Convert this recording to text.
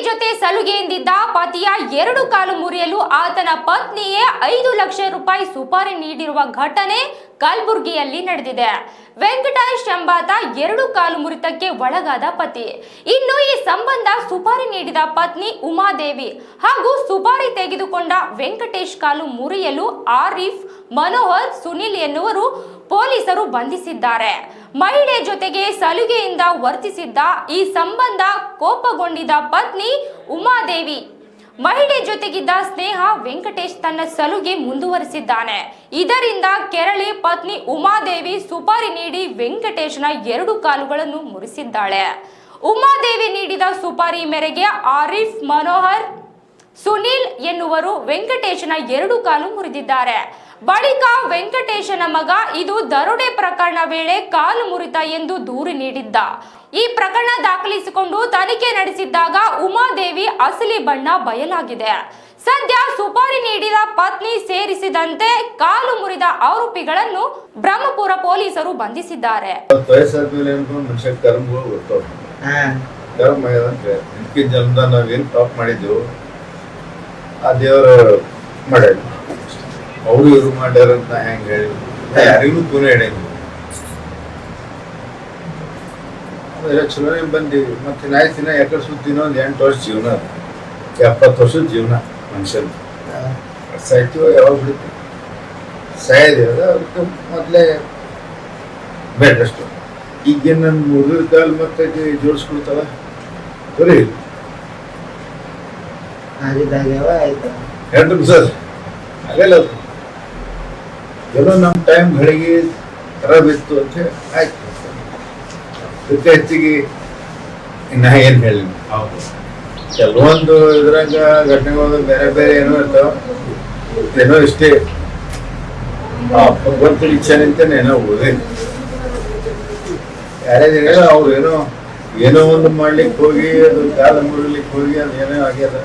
ಜೊತೆ ಸಲುಗೆಯಿಂದಿದ್ದ ಪತಿಯ 2 ಕಾಲು ಮುರಿಯಲು ಆತನ ಪತ್ನಿಯೇ 5 ಲಕ್ಷ ರೂಪಾಯಿ ಸುಪಾರಿ ನೀಡಿರುವ ಘಟನೆ ಕಲಬುರಗಿಯಲ್ಲಿ ನಡೆದಿದೆ. ವೆಂಕಟೇಶ್ ಎಂಬಾತ 2 ಕಾಲು ಮುರಿತಕ್ಕೆ ಒಳಗಾದ ಪತಿ. ಇನ್ನು ಈ ಸಂಬಂಧ ಸುಪಾರಿ ನೀಡಿದ ಪತ್ನಿ ಉಮಾದೇವಿ ಹಾಗೂ ಸುಪಾರಿ ತೆಗೆದುಕೊಂಡ ವೆಂಕಟೇಶ್ ಕಾಲು ಮುರಿಯಲು ಆರೀಫ್, ಮನೋಹರ್, ಸುನಿಲ್ ಎನ್ನುವರು ಪೊಲೀಸರು ಬಂಧಿಸಿದ್ದಾರೆ. ಮಹಿಳೆ ಜೊತೆಗೆ ಸಲುಗೆಯಿಂದ ವರ್ತಿಸಿದ್ದ ಈ ಸಂಬಂಧ ಕೋಪಗೊಂಡಿದ್ದ ಪತ್ನಿ ಉಮಾದೇವಿ ಮಹಿಳೆ ಜೊತೆಗಿದ್ದ ಸ್ನೇಹ ವೆಂಕಟೇಶ್ ತನ್ನ ಸಲುಗೆ ಮುಂದುವರಿಸಿದ್ದಾನೆ. ಇದರಿಂದ ಕೆರಳಿ ಪತ್ನಿ ಉಮಾದೇವಿ ಸುಪಾರಿ ನೀಡಿ ವೆಂಕಟೇಶ್ನ 2 ಕಾಲುಗಳನ್ನು ಮುರಿಸಿದ್ದಾಳೆ. ಉಮಾದೇವಿ ನೀಡಿದ ಸುಪಾರಿ ಮೇರೆಗೆ ಆರೀಫ್, ಮನೋಹರ್, ಸುನಿಲ್ ಎನ್ನುವರು ವೆಂಕಟೇಶನ 2 ಕಾಲು ಮುರಿದಿದ್ದಾರೆ. ಬಳಿಕ ವೆಂಕಟೇಶನ ಮಗ ಇದು ದರೋಡೆ ಪ್ರಕರಣ ವೇಳೆ ಕಾಲು ಮುರಿತ ಎಂದು ದೂರು ನೀಡಿದ್ದ. ಈ ಪ್ರಕರಣ ದಾಖಲಿಸಿಕೊಂಡು ತನಿಖೆ ನಡೆಸಿದ್ದಾಗ ಉಮಾದೇವಿ ಅಸಲಿ ಬಣ್ಣ ಬಯಲಾಗಿದೆ. ಸದ್ಯ ಸುಪಾರಿ ನೀಡಿದ ಪತ್ನಿ ಸೇರಿಸಿದಂತೆ ಕಾಲು ಮುರಿದ ಆರೋಪಿಗಳನ್ನು ಬ್ರಹ್ಮಪುರ ಪೊಲೀಸರು ಬಂಧಿಸಿದ್ದಾರೆ. ಅವರು ಇವರು ಮಾಡ್ಯಾರಂತ ಹೆಂಗ ಹೇಳಿ ಯಾರಿಗೂ ಪುನಃ ಹೇಳಿದ್ವಿ. ಚಲೋನೆ ಬಂದೀವಿ. ಮತ್ತೆ ನಾಯ್ತಿನ ಯಾಕಡೆ ಸುತ್ತಿನೋ 8 ವರ್ಷ ಜೀವನ, 70 ವರ್ಷದ ಜೀವನ ಮನುಷ್ಯನ ಸಾಯ್ತೀವೋ ಯಾವಾಗ ಬಿಡ್ತೀವಿ ಸಾಯದೇವದ ಅದಕ್ಕೆ ಮೊದಲೇ ಬೇಡಷ್ಟು. ಈಗೇನು ನನ್ನ 3 ಕಾಲು ಮತ್ತೆ ಜೋಡಿಸ್ಕೊಳ್ತಾವ ಸರಿ ಹೇಳ್ರಿ ಸರ್. ಆಗಲ್ಲ ಅದು ಎಲ್ಲೋ ನಮ್ಮ ಟೈಮ್ ಗಳಿಗೆ ಖರಾಬ್ ಇತ್ತು ಅಂತ ಆಯ್ತು. ಅದಕ್ಕೆ ಹೆಚ್ಚಿಗೆ ನಾ ಏನು ಹೇಳಿ ಕೆಲವೊಂದು ಇದ್ರಾಗ ಘಟನೆಗಳು ಬೇರೆ ಬೇರೆ ಏನೋ ಇರ್ತಾವ. ಏನೋ ಇಷ್ಟೇ ಭಗವಂತನ ಇಚ್ಛೆ ಅಂತಾನೆ ಏನೋ ಓದೇನು ಯಾರ್ಯಾರ ಅವ್ರು ಏನೋ ಒಂದು ಮಾಡ್ಲಿಕ್ಕೆ ಹೋಗಿ ಅದು ಕಾಲ ಮುರಿಲಿಕ್ಕೆ ಹೋಗಿ ಅದೇನೋ ಆಗ್ಯದ.